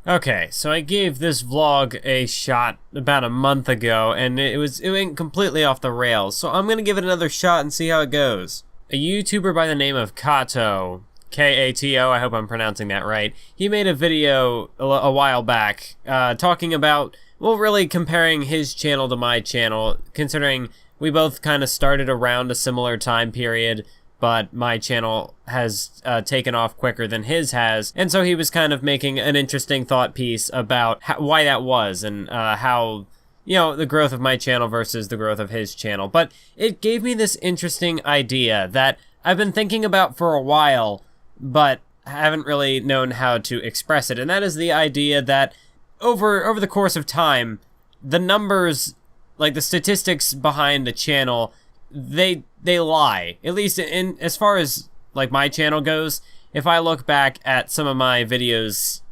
Okay, so I gave this vlog a shot about a month ago, and it went completely off the rails, so I'm gonna give it another shot and see how it goes. A YouTuber by the name of Kato, K-A-T-O, I hope I'm pronouncing that right, he made a video a while back, talking about, well, really comparing his channel to my channel, considering we both kind of started around a similar time period, but my channel has taken off quicker than his has, and so he was kind of making an interesting thought piece about why that was, and how, you know, the growth of my channel versus the growth of his channel. But it gave me this interesting idea that I've been thinking about for a while, but haven't really known how to express it, and that is the idea that over the course of time, the numbers, like the statistics behind the channel, they lie. At least in as far as like my channel goes. If I look back at some of my videos,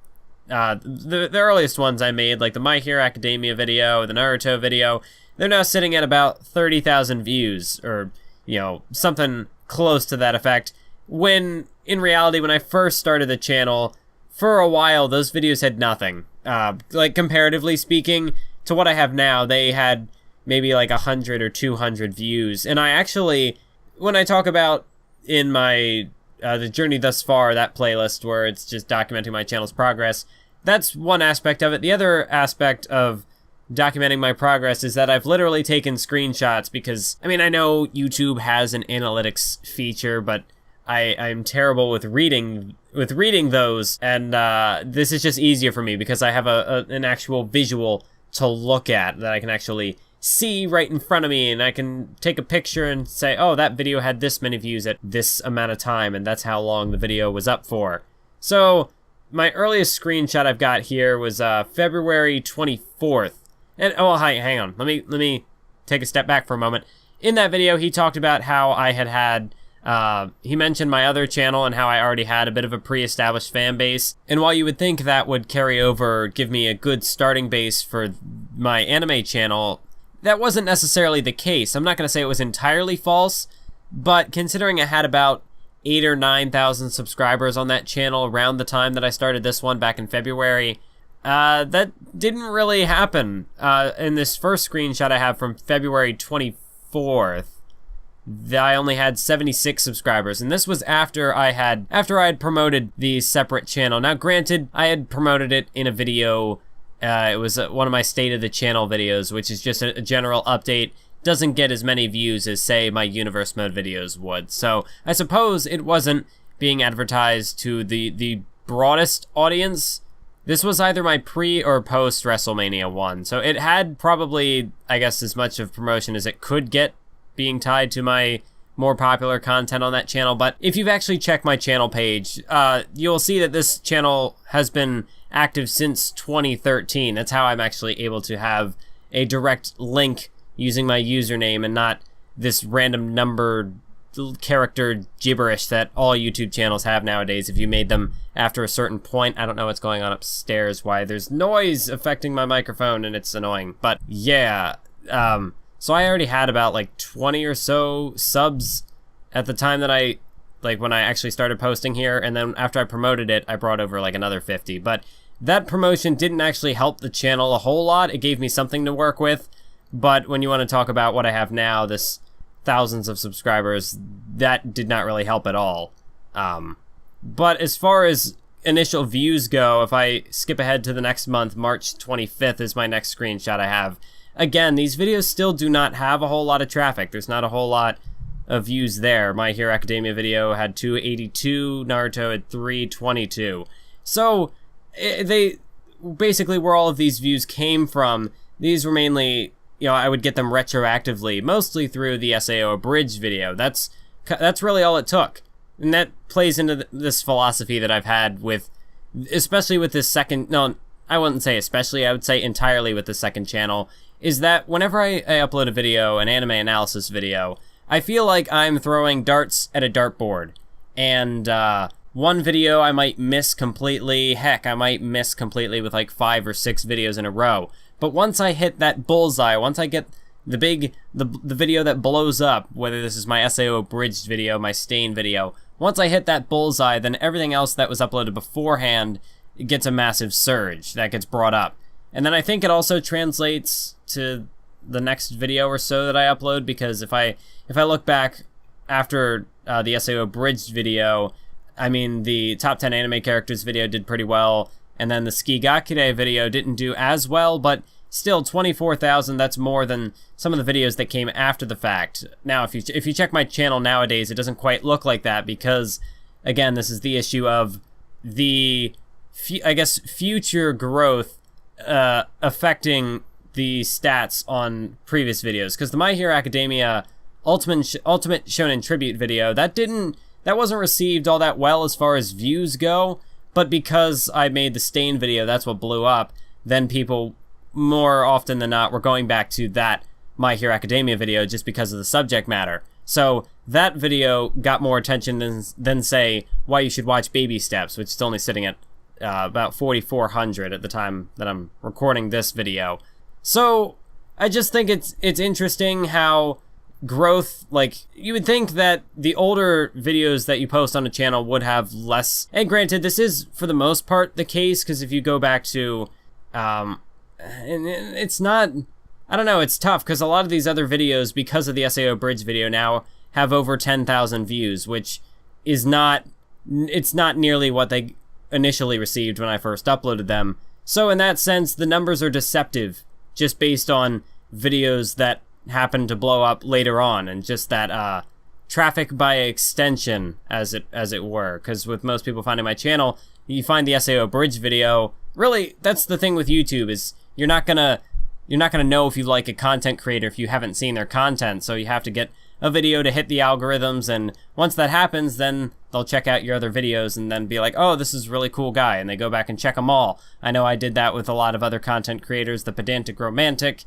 the earliest ones I made, like the My Hero Academia video, the Naruto video, they're now sitting at about 30,000 views, or, you know, something close to that effect. When in reality, when I first started the channel, for a while those videos had nothing. Like comparatively speaking to what I have now, they had maybe like 100 or 200 views. And I actually, when I talk about in my the journey thus far, that playlist where it's just documenting my channel's progress, that's one aspect of it. The other aspect of documenting my progress is that I've literally taken screenshots, because I mean, I know YouTube has an analytics feature, but I'm terrible with reading those, and this is just easier for me because I have an actual visual to look at that I can actually see right in front of me, and I can take a picture and say, oh, that video had this many views at this amount of time, and that's how long the video was up for. So my earliest screenshot I've got here was February 24th. And oh, hang on, let me take a step back for a moment. In that video, he talked about how I had he mentioned my other channel and how I already had a bit of a pre-established fan base. And while you would think that would carry over, give me a good starting base for my anime channel, that wasn't necessarily the case. I'm not going to say it was entirely false, but considering I had about 8,000 or 9,000 subscribers on that channel around the time that I started this one back in February, that didn't really happen. In this first screenshot I have from February 24th, I only had 76 subscribers, and this was after I had promoted the separate channel. Now, granted, I had promoted it in a video. It was one of my State of the Channel videos, which is just a general update. Doesn't get as many views as, say, my Universe Mode videos would. So I suppose it wasn't being advertised to the broadest audience. This was either my pre or post WrestleMania 1. So it had probably, I guess, as much of promotion as it could get, being tied to my more popular content on that channel. But if you've actually checked my channel page, you'll see that this channel has been active since 2013. That's how I'm actually able to have a direct link using my username and not this random number character gibberish that all YouTube channels have nowadays if you made them after a certain point. I don't know what's going on upstairs, why there's noise affecting my microphone, and it's annoying. But yeah, so I already had about like 20 or so subs at the time that when I actually started posting here, and then after I promoted it, I brought over like another 50. But that promotion didn't actually help the channel a whole lot. It gave me something to work with, but when you want to talk about what I have now, this thousands of subscribers, that did not really help at all. But as far as initial views go, if I skip ahead to the next month, March 25th is my next screenshot I have. Again, these videos still do not have a whole lot of traffic. There's not a whole lot of views there. My Hero Academia video had 282, Naruto had 322. So, they basically, where all of these views came from, these were mainly, you know, I would get them retroactively, mostly through the SAO Abridged video. That's really all it took. And that plays into this philosophy that I've had with, especially with this second, no, I wouldn't say especially, I would say entirely with the second channel, is that whenever I upload a video, an anime analysis video, I feel like I'm throwing darts at a dartboard. And one video I might miss completely. Heck, I might miss completely with like 5 or 6 videos in a row. But once I hit that bullseye, once I get the video that blows up, whether this is my SAO Abridged video, my Stain video, once I hit that bullseye, then everything else that was uploaded beforehand it gets a massive surge that gets brought up. And then I think it also translates to the next video or so that I upload, because if I look back after the SAO Abridged video, I mean, the top 10 anime characters video did pretty well, and then the Skigakure video didn't do as well, but still 24,000, that's more than some of the videos that came after the fact. Now, if you check my channel nowadays, it doesn't quite look like that, because, again, this is the issue of the, I guess, future growth affecting the stats on previous videos, because the My Hero Academia Ultimate Shonen Tribute video, that wasn't received all that well as far as views go, but because I made the Stain video, that's what blew up, then people, more often than not, were going back to that My Hero Academia video just because of the subject matter. So that video got more attention than say, why you should watch Baby Steps, which is only sitting at about 4,400 at the time that I'm recording this video. So I just think it's interesting how growth, like, you would think that the older videos that you post on a channel would have less, and granted, this is for the most part the case, because if you go back to, and it's not, I don't know, it's tough, because a lot of these other videos, because of the SAO Abridged video, now have over 10,000 views, which is not, it's not nearly what they initially received when I first uploaded them. So in that sense, the numbers are deceptive, just based on videos that happen to blow up later on, and just that traffic by extension, as it were. Because with most people finding my channel, you find the SAO Abridged video. Really, that's the thing with YouTube, is you're not gonna know if you like a content creator if you haven't seen their content. So you have to get a video to hit the algorithms, and once that happens, then they'll check out your other videos and then be like, oh, this is a really cool guy, and they go back and check them all. I know I did that with a lot of other content creators, the Pedantic Romantic.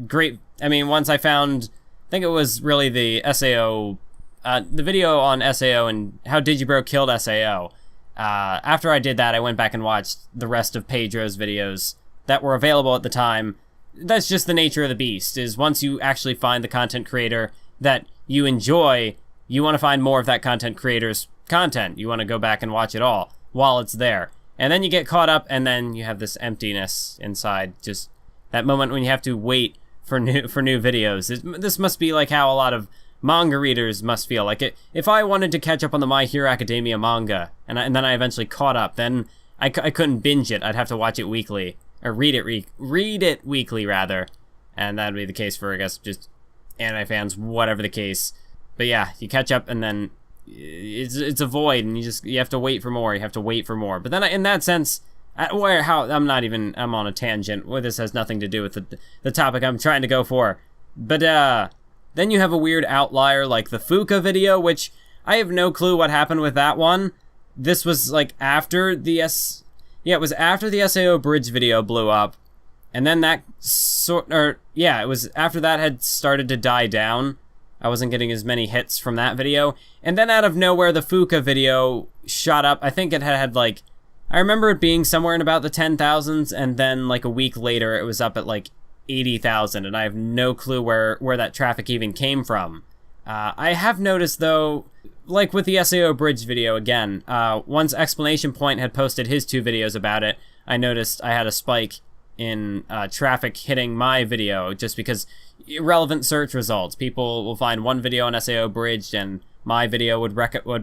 Great, I mean, once I found, I think it was really the SAO, the video on SAO and how Digibro killed SAO. After I did that, I went back and watched the rest of Pedro's videos that were available at the time. That's just the nature of the beast, is once you actually find the content creator that you enjoy, you want to find more of that content creator's content. You want to go back and watch it all while it's there. And then you get caught up, and then you have this emptiness inside, just that moment when you have to wait for new videos. This must be like how a lot of manga readers must feel. Like, if I wanted to catch up on the My Hero Academia manga, and then I eventually caught up, then I couldn't binge it. I'd have to watch it weekly, or read it weekly rather, and that'd be the case for, I guess, just anime fans, whatever the case. But yeah, you catch up, and then it's a void, and you have to wait for more. You have to wait for more. But then in that sense, I'm on a tangent where this has nothing to do with the topic I'm trying to go for. But then you have a weird outlier like the Fuka video, which I have no clue what happened with that one. This was like after the it was after the SAO Abridged video blew up, and then it was after that had started to die down. I wasn't getting as many hits from that video, and then out of nowhere the Fuka video shot up. I think it had like, I remember it being somewhere in about the 10,000s, and then like a week later it was up at like 80,000, and I have no clue where that traffic even came from. I have noticed though, like with the SAO Abridged video again, once Explanation Point had posted his 2 videos about it, I noticed I had a spike in traffic hitting my video, just because irrelevant search results. People will find one video on SAO Abridged, and my video would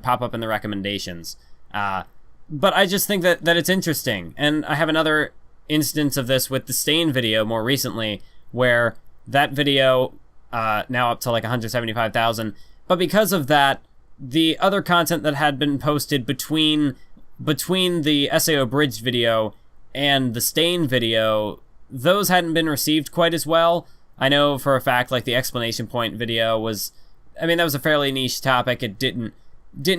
pop up in the recommendations. But I just think that it's interesting, and I have another instance of this with the Stain video more recently, where that video, now up to like 175,000, but because of that, the other content that had been posted between the SAO Abridged video and the Stain video, those hadn't been received quite as well. I know for a fact, like the Explanation Point video was, I mean, that was a fairly niche topic. It didn't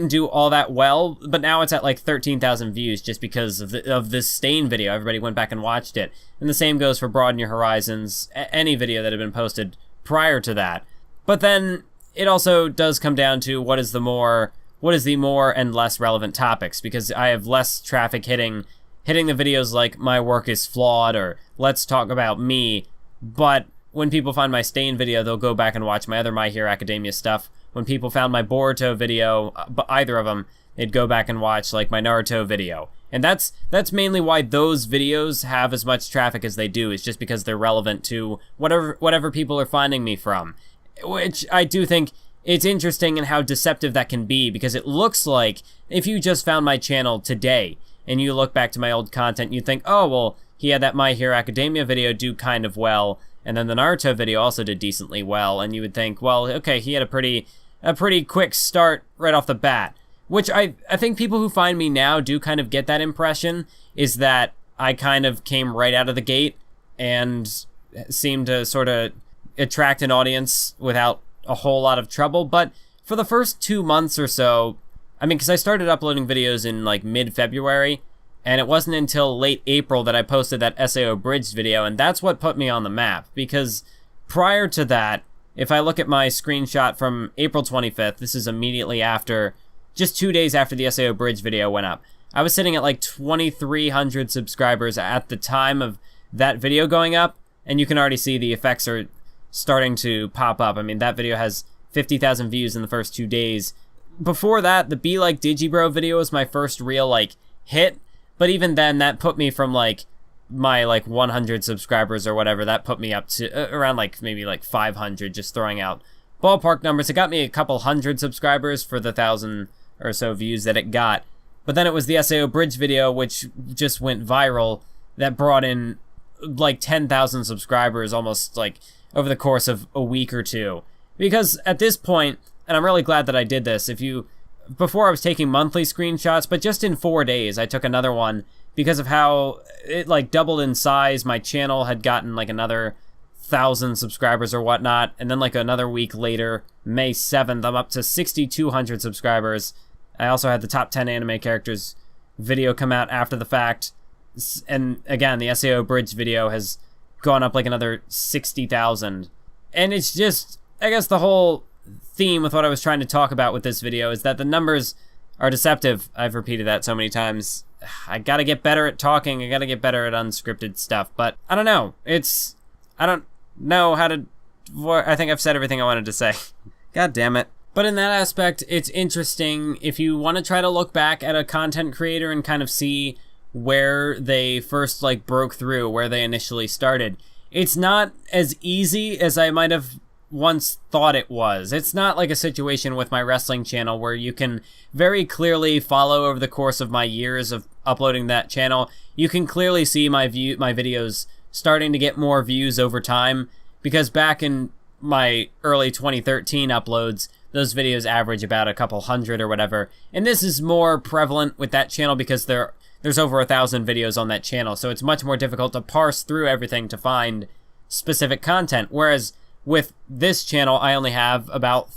do all that well, but now it's at like 13,000 views just because of this Stain video. Everybody went back and watched it. And the same goes for Broaden Your Horizons, any video that had been posted prior to that. But then it also does come down to what is the more and less relevant topics, because I have less traffic hitting the videos like my work is flawed or let's talk about me. But when people find my Stain video, they'll go back and watch my other My Hero Academia stuff. When people found my Boruto video, either of them, they'd go back and watch like my Naruto video. And that's mainly why those videos have as much traffic as they do, is just because they're relevant to whatever people are finding me from. Which I do think it's interesting in how deceptive that can be, because it looks like if you just found my channel today and you look back to my old content, you think, oh, well, he had that My Hero Academia video do kind of well, and then the Naruto video also did decently well, and you would think, well, okay, he had a pretty quick start right off the bat. Which I think people who find me now do kind of get that impression, is that I kind of came right out of the gate and seemed to sort of attract an audience without a whole lot of trouble. But for the first 2 months or so, I mean, because I started uploading videos in like mid-February, and it wasn't until late April that I posted that SAO Abridged video, and that's what put me on the map. Because prior to that, if I look at my screenshot from April 25th, this is immediately after, just 2 days after the SAO Abridged video went up, I was sitting at like 2,300 subscribers at the time of that video going up, and you can already see the effects are starting to pop up. I mean, that video has 50,000 views in the first 2 days. Before that, the Be Like Digibro video was my first real, like, hit, but even then, that put me from, like, my, like, 100 subscribers or whatever, that put me up to around, like, maybe, like, 500, just throwing out ballpark numbers. It got me a couple hundred subscribers for the 1,000 or so views that it got, but then it was the SAO Bridge video, which just went viral, that brought in, like, 10,000 subscribers almost, like, over the course of a week or two. Because at this point, and I'm really glad that I did this, before I was taking monthly screenshots, but just in 4 days, I took another one because of how it, like, doubled in size. My channel had gotten, like, another 1,000 subscribers or whatnot, and then, like, another week later, May 7th, I'm up to 6,200 subscribers. I also had the top 10 anime characters video come out after the fact, and again, the SAO Bridge video has gone up like another 60,000. And it's just, I guess the whole theme with what I was trying to talk about with this video is that the numbers are deceptive. I've repeated that so many times. I gotta get better at talking, I gotta get better at unscripted stuff, but I don't know. I don't know how to, I think I've said everything I wanted to say. God damn it. But in that aspect, it's interesting if you want to try to look back at a content creator and kind of see where they first, like, broke through, where they initially started. It's not as easy as I might have once thought it was. It's not like a situation with my wrestling channel where you can very clearly follow over the course of my years of uploading that channel. You can clearly see my videos starting to get more views over time, because back in my early 2013 uploads, those videos average about a couple hundred or whatever. And this is more prevalent with that channel because there's over 1,000 videos on that channel, so it's much more difficult to parse through everything to find specific content. Whereas with this channel, I only have about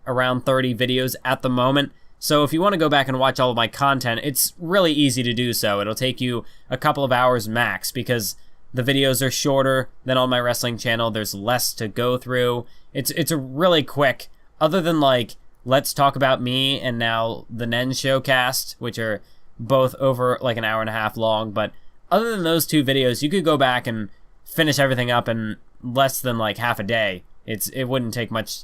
around 30 videos at the moment. So if you want to go back and watch all of my content, it's really easy to do so. It'll take you a couple of hours max, because the videos are shorter than on my wrestling channel. There's less to go through. It's a really quick, other than, like, Let's Talk About Me and now the Nen Showcast, which are both over like an hour and a half long, but other than those two videos, you could go back and finish everything up in less than like half a day. It wouldn't take much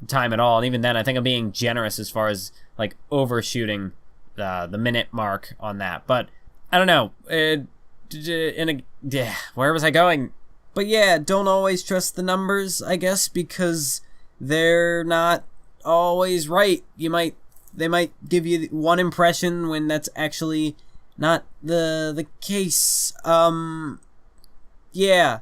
time at all, and even then I think I'm being generous as far as like overshooting the minute mark on that. But I don't know, where was I going? But yeah, don't always trust the numbers, I guess, because they're not always right. They might give you one impression when that's actually not the case. Yeah.